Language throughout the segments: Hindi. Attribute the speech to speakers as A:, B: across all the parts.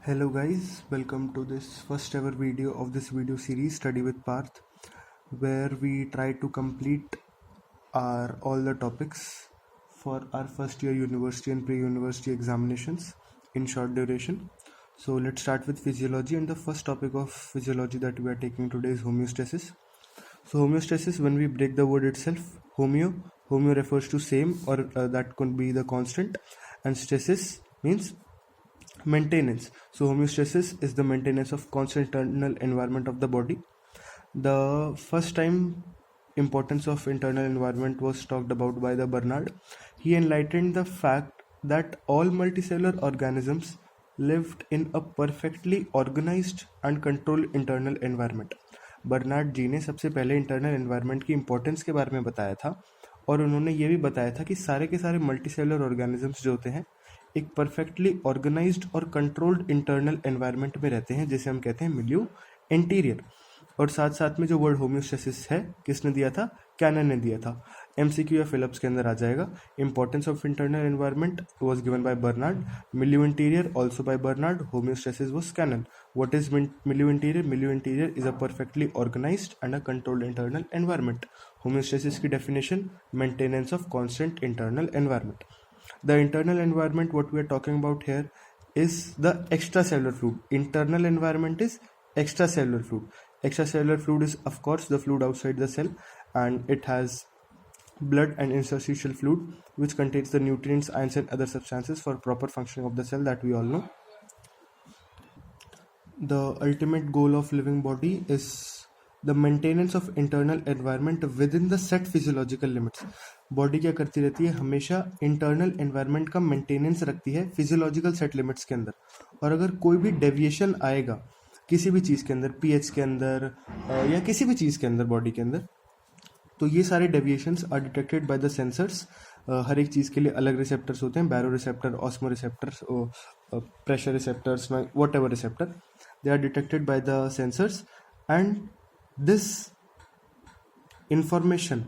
A: Hello guys, welcome to this first ever video of this video series Study with Parth, where we try to complete all the topics for our first year university and pre-university examinations in short duration. So let's start with physiology, and the first topic of physiology that we are taking today is homeostasis. So homeostasis, when we break the word itself, homeo refers to same, or that could be the constant, and stasis means maintenance. So homeostasis is the maintenance of constant internal environment of the body. The first time importance of internal environment was talked about by the Bernard. He enlightened the fact that all multicellular organisms lived in a perfectly organized and controlled internal environment. Bernard ji ने सबसे पहले इंटरनल एनवायरनमेंट की इंपॉर्टेंस के बारे में बताया था, और उन्होंने ये भी बताया था कि सारे के सारे मल्टीसेलुलर ऑर्गेनिजम्स जो होते हैं एक परफेक्टली ऑर्गेनाइज्ड और कंट्रोल्ड इंटरनल एनवायरनमेंट में रहते हैं, जिसे हम कहते हैं मिलियो इंटीरियर। और साथ साथ में जो वर्ड होम्योस्टेसिस है किसने दिया था? कैनन ने दिया था। एमसीक्यू या फिलिप्स के अंदर आ जाएगा। Importance of internal environment was given by Bernard, milieu interior also by Bernard, homeostasis was Cannon. What is milieu interior? Milieu interior is a perfectly organised and a controlled internal environment. Homeostasis की definition, maintenance of constant internal environment. The internal environment what we are talking about here is the extracellular fluid. Internal environment is extracellular fluid. Extracellular fluid is of course the fluid outside the cell, and it has blood and interstitial fluid which contains the nutrients, ions and other substances for proper functioning of the cell that we all know. The ultimate goal of living body is the maintenance of internal environment within the set physiological limits. Body क्या करती रहती है? हमेशा इंटरनल एनवायरनमेंट का मेंटेनेंस रखती है फिजियोलॉजिकल सेट लिमिट्स के अंदर। और अगर कोई भी डेविएशन आएगा किसी भी चीज़ के अंदर, पीएच के अंदर या किसी भी चीज़ के अंदर बॉडी के अंदर, तो ये सारे deviations are detected by the sensors. हर एक चीज़ के लिए अलग रिसेप्टर्स होते हैं, baroreceptor, osmoreceptors, pressure receptors, whatever receptor, they are detected by the sensors, and this information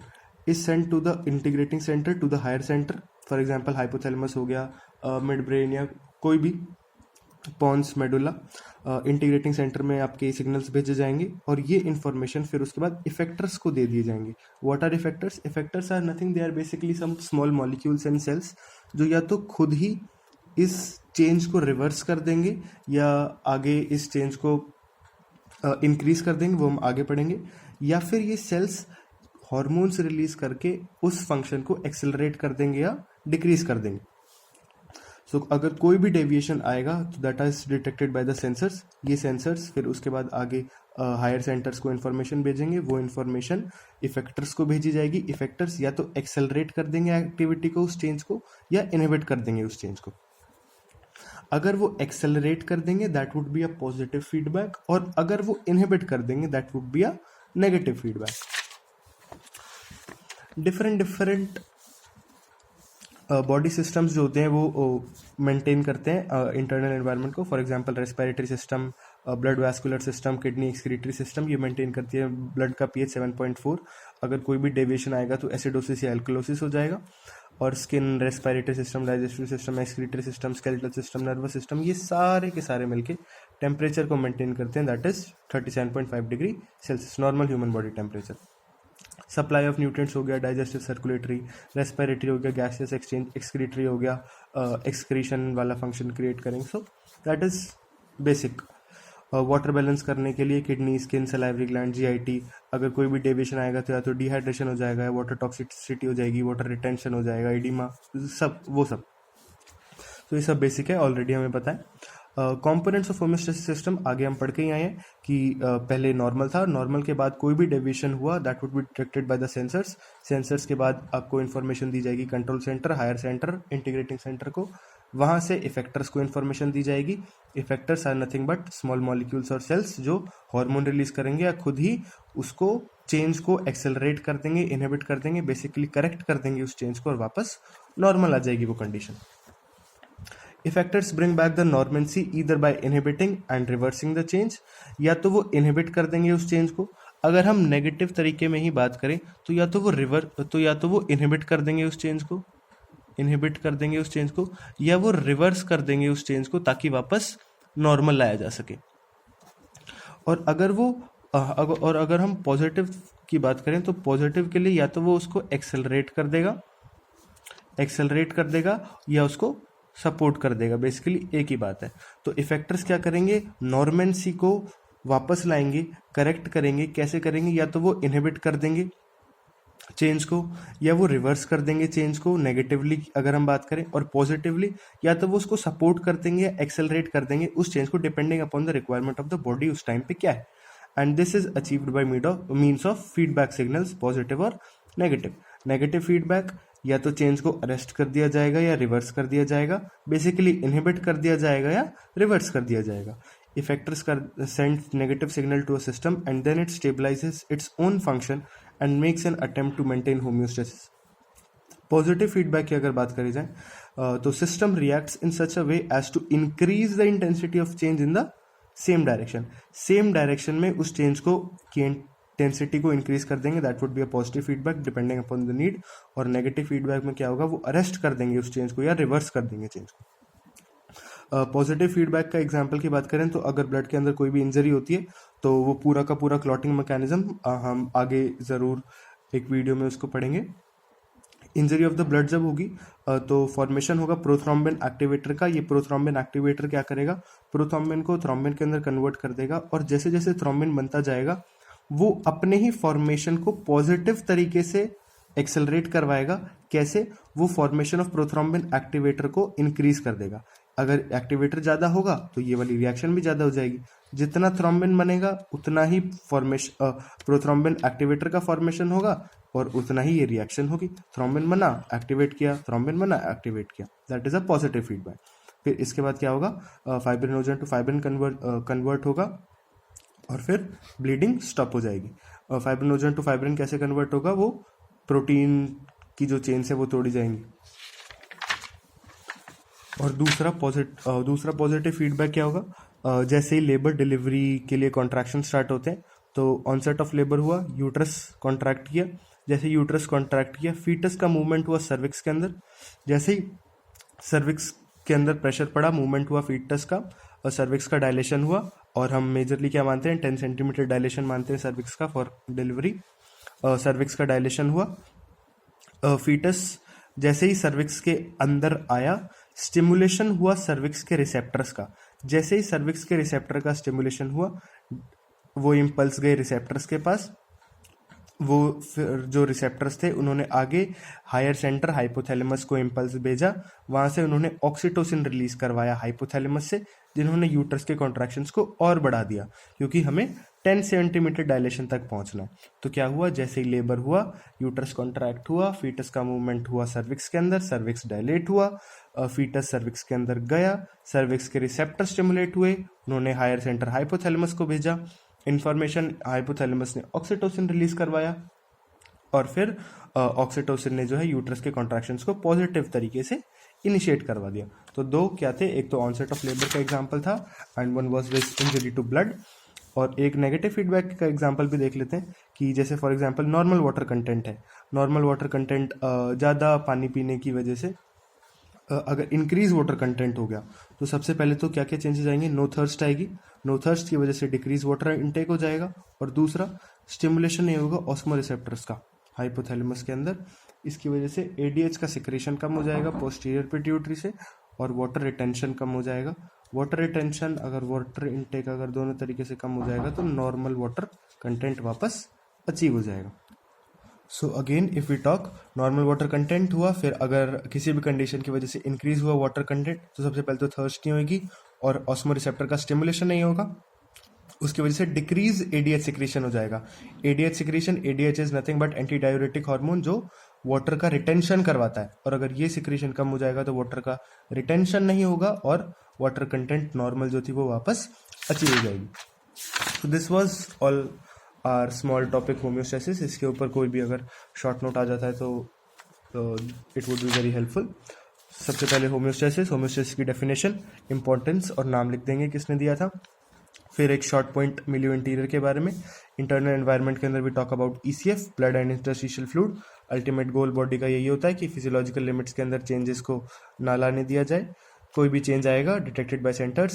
A: is sent to the integrating center, to the higher center. For example, hypothalamus हो गया, मिड ब्रेन या कोई भी पॉन्स, मेडुला, इंटीग्रेटिंग सेंटर में आपके सिग्नल्स भेजे जाएंगे, और ये इंफॉर्मेशन फिर उसके बाद इफेक्टर्स को दे दिए जाएंगे। What are effectors? Effectors are nothing, they are basically some small molecules and cells जो या तो खुद ही इस चेंज को रिवर्स कर देंगे या आगे इस चेंज को इंक्रीज कर देंगे, वो हम आगे पढ़ेंगे, या फिर ये सेल्स हार्मोन्स रिलीज करके उस फंक्शन को एक्सेलरेट कर देंगे या डिक्रीज कर देंगे। सो अगर कोई भी डेविएशन आएगा तो that is detected by the sensors. ये सेंसर्स फिर उसके बाद आगे हायर सेंटर्स को इन्फॉर्मेशन भेजेंगे, वो इन्फॉर्मेशन इफेक्टर्स को भेजी जाएगी। इफेक्टर्स या तो एक्सेलरेट कर देंगे एक्टिविटी को, उस चेंज को, या इनहिबिट कर देंगे उस चेंज को। अगर वो एक्सेलरेट कर देंगे that would be a positive feedback, और अगर वो इनहिबिट कर देंगे that would be a negative feedback. Different body systems जो होते हैं वो मेंटेन करते हैं इंटरनल एनवायरनमेंट को। For example respiratory system, blood vascular system, kidney excretory system, ये मेंटेन करती है ब्लड का पीएच 7.4। अगर कोई भी डेविएशन आएगा तो एसिडोसिस या एल्कलोसिस हो जाएगा। और skin, respiratory system, digestive system, excretory system, skeletal system, nervous system, ये सारे के सारे मिलके टेम्परेचर को मेंटेन करते हैं, that is 37.5 degree Celsius, normal human body temperature. Supply of nutrients हो गया, डाइजेस्टिव, सर्कुलेटरी, रेस्पिरेटरी हो गया, गैसियस एक्सचेंज, एक्सक्रीटरी हो गया, एक्सक्रीशन वाला फंक्शन क्रिएट करेंगे। So that is basic. Water balance करने के लिए kidney, skin, salivary gland, GIT. अगर कोई भी डेविएशन आएगा तो या तो डिहाइड्रेशन हो जाएगा, वाटर टॉक्सिसिटी हो जाएगी, वाटर रिटेंशन हो जाएगा, एडिमा, सब वो सब। तो ये सब बेसिक है, ऑलरेडी हमें पता है। कॉम्पोनेंट्स ऑफ होम्योस्टेसिस सिस्टम आगे हम पढ़ के ही आए हैं कि पहले नॉर्मल था, नॉर्मल के बाद कोई भी डेविएशन हुआ that would be detected by the sensors. Sensors के बाद आपको इन्फॉर्मेशन दी जाएगी control centre, higher centre, integrating centre को, वहां से इफेक्टर्स को इन्फॉर्मेशन दी जाएगी। Effectors are nothing but small molecules और सेल्स जो हार्मोन रिलीज करेंगे या खुद ही उसको चेंज को एक्सेलरेट कर देंगे, इनहिबिट कर देंगे, बेसिकली करेक्ट कर देंगे उस चेंज को, और वापस नॉर्मल आ जाएगी वो condition. Effectors bring back the normalcy either by inhibiting and reversing the change, या तो वो इनहिबिट कर देंगे उस चेंज को। अगर हम नेगेटिव तरीके में ही बात करें तो या तो वो इनहिबिट कर देंगे उस चेंज को, या वो रिवर्स कर देंगे उस चेंज को ताकि वापस नॉर्मल लाया जा सके। और अगर हम पॉजिटिव की बात करें तो पॉजिटिव के लिए या तो वो उसको एक्सेलरेट कर देगा या उसको सपोर्ट कर देगा, बेसिकली एक ही बात है। तो इफेक्टर्स क्या करेंगे, नॉर्मेंसी को वापस लाएंगे, करेक्ट करेंगे। कैसे करेंगे, या तो वो इनहिबिट कर देंगे चेंज को, या वो रिवर्स कर देंगे चेंज को नेगेटिवली अगर हम बात करें, और पॉजिटिवली या तो वो उसको सपोर्ट कर देंगे या एक्सेलरेट कर देंगे उस चेंज को, depending upon the requirement of the body उस टाइम पे क्या है। And this is achieved by means of feedback signals, positive और नेगेटिव। नेगेटिव फीडबैक या तो चेंज को अरेस्ट कर दिया जाएगा या रिवर्स कर दिया जाएगा, बेसिकली इनहिबिट कर दिया जाएगा या रिवर्स कर दिया जाएगा। Effectors send negative signal to a system and then it stabilizes its own function and makes an attempt to maintain homeostasis. Positive feedback की अगर बात करी जाए तो system reacts in such a way as to increase the intensity of change in the same direction में उस चेंज को की इंटेंसिटी को इंक्रीज कर देंगे, that would be a positive feedback depending upon the need. और नेगेटिव फीडबैक में क्या होगा, वो अरेस्ट कर देंगे उस चेंज को या रिवर्स कर देंगे चेंज को। पॉजिटिव फीडबैक का एग्जांपल की बात करें तो अगर ब्लड के अंदर कोई भी इंजरी होती है तो वो पूरा का पूरा क्लॉटिंग मैकेनिज्म हम आगे ज़रूर एक वीडियो में उसको पढ़ेंगे। इंजरी ऑफ द ब्लड जब होगी तो फॉर्मेशन होगा प्रोथ्रोम्बिन एक्टिवेटर का। ये प्रोथ्रोम्बिन एक्टिवेटर क्या करेगा, प्रोथ्रोम्बिन को थ्रोम्बिन के अंदर कन्वर्ट कर देगा, और जैसे जैसे थ्रोम्बिन बनता जाएगा वो अपने ही फॉर्मेशन को पॉजिटिव तरीके से एक्सेलरेट करवाएगा। कैसे, वो फॉर्मेशन ऑफ प्रोथ्रोम्बिन एक्टिवेटर को इंक्रीज कर देगा। अगर एक्टिवेटर ज़्यादा होगा तो ये वाली रिएक्शन भी ज़्यादा हो जाएगी। जितना थ्रोम्बिन बनेगा उतना ही फॉर्मेशन प्रोथ्रोम्बिन एक्टिवेटर का फॉर्मेशन होगा और उतना ही ये रिएक्शन होगी। थ्रोम्बिन बना, एक्टिवेट किया, थ्रोम्बिन बना, एक्टिवेट किया, that is a positive feedback. फिर इसके बाद क्या होगा, फाइब्रिनोजन टू फाइब्रिन कन्वर्ट होगा और फिर ब्लीडिंग स्टॉप हो जाएगी। फाइब्रिनोजन टू फाइब्रिन कैसे कन्वर्ट होगा, वो प्रोटीन की जो चेन्स है वो तोड़ी जाएंगी। और दूसरा पॉजिटिव फीडबैक क्या होगा, जैसे ही लेबर डिलीवरी के लिए कॉन्ट्रैक्शन स्टार्ट होते हैं तो ऑनसेट ऑफ लेबर हुआ, यूट्रस कॉन्ट्रैक्ट किया, जैसे यूट्रस कॉन्ट्रैक्ट किया फीटस का मूवमेंट हुआ सर्विक्स के अंदर, जैसे ही सर्विक्स के अंदर प्रेशर पड़ा मूवमेंट हुआ फीटस का, और सर्विक्स का डायलेशन हुआ। और हम मेजरली क्या मानते हैं, 10 सेंटीमीटर डायलेशन मानते हैं सर्विक्स का फॉर डिलीवरी। सर्विक्स का डायलेशन हुआ, फीटस जैसे ही सर्विक्स के अंदर आया स्टिमुलेशन हुआ सर्विक्स के रिसेप्टर्स का। जैसे ही सर्विक्स के रिसेप्टर का स्टिमुलेशन हुआ वो इम्पल्स गए रिसेप्टर्स के पास, वो फिर जो रिसेप्टर्स थे उन्होंने आगे हायर सेंटर हाइपोथैलेमस को इम्पल्स भेजा, वहां से उन्होंने ऑक्सीटोसिन रिलीज करवाया हाइपोथैलेमस से, जिन्होंने यूट्रस के कॉन्ट्रैक्शंस को और बढ़ा दिया, क्योंकि हमें 10 सेंटीमीटर डायलेशन तक पहुंचना है। तो क्या हुआ, जैसे ही लेबर हुआ यूट्रस कॉन्ट्रैक्ट हुआ, फीटस का मूवमेंट हुआ सर्विक्स के अंदर, सर्विक्स डायलेट हुआ, फीटस सर्विक्स के अंदर गया, सर्विक्स के रिसेप्टर स्टिमुलेट हुए, उन्होंने हायर सेंटर हाइपोथैलेमस को भेजा, इंफॉर्मेशन हाइपोथैलेमस ने ऑक्सीटोसिन रिलीज करवाया, और फिर ऑक्सीटोसिन ने जो है यूट्रस के कॉन्ट्रैक्शंस को पॉजिटिव तरीके से इनिशिएट करवा दिया। तो दो क्या थे, एक तो ऑनसेट ऑफ लेबर का एग्जांपल था and one was this injury to blood, और एक नेगेटिव फीडबैक का एग्जांपल भी देख लेते हैं कि जैसे for example normal water content है, नॉर्मल वाटर कंटेंट ज़्यादा पानी पीने की वजह से अगर इंक्रीज वाटर कंटेंट हो गया तो सबसे पहले तो क्या क्या चेंजेस आएंगे, नो थर्स्ट आएगी, नो थर्स्ट की वजह से डिक्रीज वाटर इनटेक हो जाएगा, और दूसरा स्टिमुलेशन नहीं होगा ऑस्मो रिसेप्टर्स का हाइपोथैलेमस के अंदर, इसकी वजह से एडीएच का सिक्रेशन कम हो जाएगा पोस्टीरियर पिट्यूटरी से, और वाटर रिटेंशन कम हो जाएगा। वाटर रिटेंशन अगर वाटर इनटेक अगर दोनों तरीके से कम हो जाएगा तो नॉर्मल वाटर कंटेंट वापस अचीव हो जाएगा। So again if we talk, normal water content हुआ, फिर अगर किसी भी कंडीशन की वजह से इंक्रीज हुआ वाटर कंटेंट तो सबसे पहले तो थर्स्ट नहीं होगी और ऑस्मो रिसेप्टर का स्टिमुलेशन नहीं होगा, उसकी वजह से डिक्रीज एडीएच सिक्रीशन हो जाएगा। ADH secretion, ADH is nothing but anti diuretic hormone जो वाटर का रिटेंशन करवाता है, और अगर ये सिक्रीशन कम हो जाएगा तो वाटर का रिटेंशन नहीं होगा और वाटर कंटेंट नॉर्मल जो थी वो वापस अचीव हो जाएगी। तो this was all our small topic homeostasis. इसके ऊपर कोई भी अगर शॉर्ट नोट आ जाता है तो it would be very helpful. सबसे पहले होम्योस्टेसिस की डेफिनेशन, इंपॉर्टेंस और नाम लिख देंगे किसने दिया था, फिर एक शॉर्ट पॉइंट मिलियो इंटीरियर के बारे में, इंटरनल एनवायरनमेंट के अंदर भी talk about ECF, blood and interstitial fluid. Ultimate goal body का यही होता है कि फिजियोलॉजिकल लिमिट्स के अंदर चेंजेस को ना लाने दिया जाए, कोई भी चेंज आएगा डिटेक्टेड बाय सेंटर्स